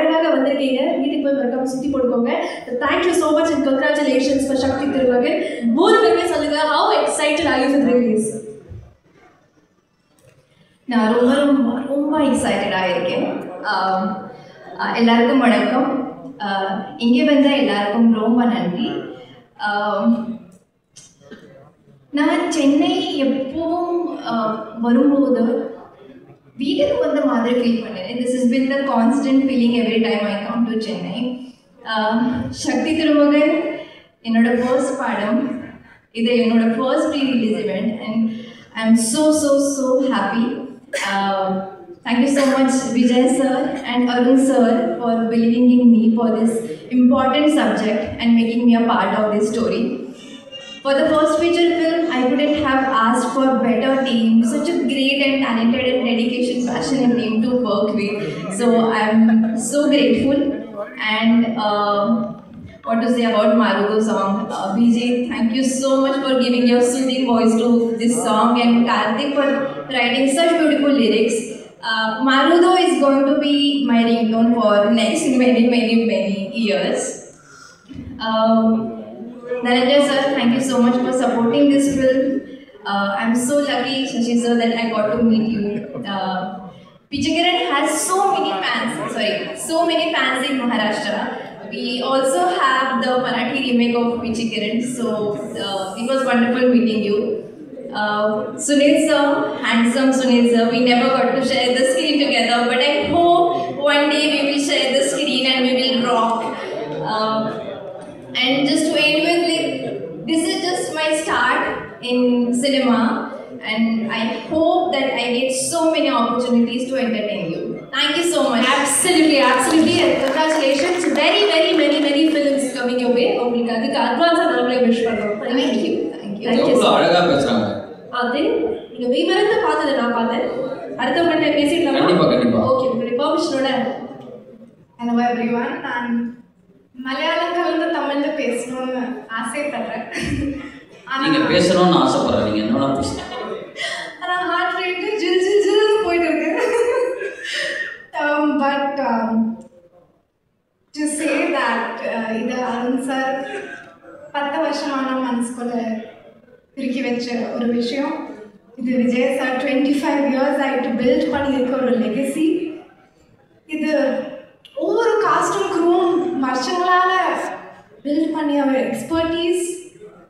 அழகாக வந்திருக்கீங்க. வீட்டுக்கு போய் மறக்காம சுற்றி போட்டுக்கோங்க. Thank you so much and congratulations for Sakthi Thirumagan. 3 பேருமே சொல்லுங்க, how excited are you for the release? நான் ரொம்ப ரொம்ப ரொம்ப எக்ஸைட்டடாக இருக்கேன். எல்லாருக்கும் வணக்கம். இங்கே வந்த எல்லாருக்கும் ரொம்ப நன்றி. நான் சென்னை எப்பவும் வரும்போது வீட்டுக்கு வந்த மாதிரி ஃபீல் பண்ணேன். This is been the constant feeling every time I come to Chennai. Sakthi Thirumagan என்னோட ஃபர்ஸ்ட் படம், இது என்னோட first pre release event and I am so happy. Thank you so much Vijay sir and Arun sir for believing in me for this important subject and making me a part of this story. For the first feature film, I couldn't have asked for better team, such a great and talented and dedication, passionate team to work with. So I'm so grateful. And what to say about Marudo song? Vijay, thank you so much for giving your soothing voice to this song, and Karthik for writing such beautiful lyrics. Marudo is going to be my ringtone for next many years. Narendra sir, thank you so much for supporting this film. I'm so lucky, Shashi sir, that I got to meet you. Pichikiran has so many fans in Maharashtra. We also have the Marathi remake of Pichikiran, so it was wonderful meeting you. Sunil sir, handsome Sunil sir, we never got to share the screen together, but I hope one day we will share the screen and we will rock. And just to end with, this is just my start in cinema, and I hope that I get so many opportunities to entertain you. Thank you so much. Absolutely, and congratulations. Very many films coming your way. உங்களுக்கு அதுக்கு அட்வான்ஸா நாங்களே wish பண்றோம். Thank you. எவ்வளவு அழகா பேசுறாங்க. அது நீங்க மெய்மறந்து பார்த்தத நான் பார்த்தேன். அடுத்தவங்கள்ட்ட பேசிடலாமா? கண்டிப்பா. ஓகே, உங்களுடைய பெர்மிஷனோட. Hello everyone. நான் மலையாளம் கலந்து தமிழ்ல பேசணும்னு ஆசைப்படுறேன். நீங்க பேசணும்னு ஆசைப்படுறீங்க, நீங்க என்னோட பேசுங்க. ஆனா ஹார்ட் ரேட் ஜில் போயிட்டு இருக்கு. But to say that இது அருண் சார் 10 வருஷமான மனசுக்குள்ள திருக்கி வச்ச ஒரு விஷயம். இது விஜய் சார் 25 இயர்ஸ் ஆகிட்டு பில்ட் பண்ணியிருக்க ஒரு லெகசி. இது ஒவ்வொரு காஸ்டும் க்ரூவும் வருஷங்களால் பில்ட் பண்ணி அவர் எக்ஸ்பர்டீஸ்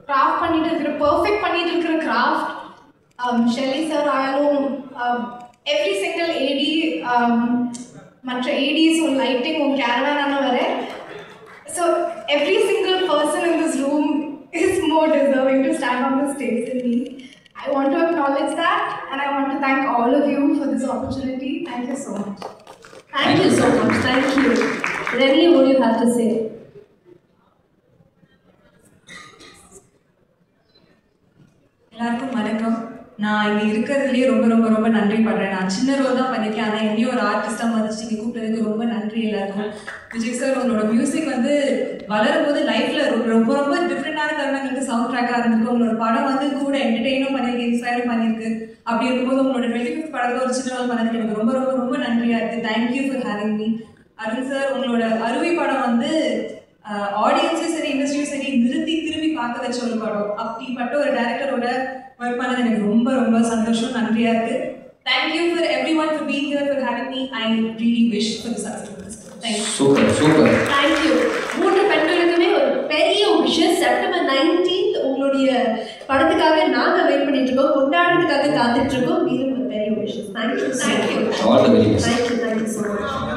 கிராஃப்ட் பண்ணிட்டு இருக்கிற பர்ஃபெக்ட் பண்ணிட்டு இருக்கிற கிராஃப்ட். ஷெல்லி சார் ஆயாலும் எவ்ரி சிங்கிள் ஏடி, மற்ற ஏடிஸ் உன் லைட்டிங் உன் கேரளான வர. So every single person in this room is more deserving to stand on the stage than me. I want to acknowledge that, and I want to thank all of you for this opportunity. Thank you so much. Thank you so much. Thank you. Reni, what do you have to say? எல்லாருக்கும் வணக்கம். நான் இங்கே இருக்கிறதுலேயே ரொம்ப நன்றி பண்ணுறேன். நான் சின்ன role தான் பண்ணியிருக்கேன், ஆனால் என்னையும் ஒரு ஆர்டிஸ்டாக மதிச்சு இங்கே கூப்பிட்டதுக்கு ரொம்ப நன்றி எல்லாருக்கும். விஜய் சார், உங்களோட மியூசிக் வந்து வளரும் போது லைஃப்பில் ரொம்ப டிஃப்ரெண்டான தருணங்களுக்கு சவுண்ட் ட்ராக்காக இருந்திருக்கு. உங்களோட படம் வந்து கூட என்டர்டெயினும் பண்ணியிருக்கு, இன்ஸ்பயரும் பண்ணியிருக்கு. அப்படி இருக்கும்போது உங்களோட 25th படத்தில் ஒரு சின்ன ரோல் பண்ணதுக்கு எனக்கு ரொம்ப நன்றியாக இருக்குது. Thank you for having me. Arun sir, உங்களோட அருவி படம் வந்து ஆடியன்ஸும் சரி இண்டஸ்ட்ரியும் சரி நிறுத்தி திரும்பி பார்க்க வச்ச ஒரு படம். அப்படிப்பட்ட ஒரு டைரக்டரோட ஒர்க் பண்ணது எனக்கு ரொம்ப சந்தோஷம், நன்றியாக இருக்குது. Thank you for everyone for being here, for having me. I really wish for the success of this. Thank you. Super. Thank you. 3 பெண்களுக்குமே ஒரு பெரிய விஷயம். செப்டம்பர் 19th உங்களுடைய படத்துக்காக நாங்க வெயிட் பண்ணிட்டு இருக்கோம், கொண்டாடுறதுக்காக காத்துட்டு இருக்கோம். இது ஒரு பெரிய விஷயம். Thank you. All the very best. Thank you so much.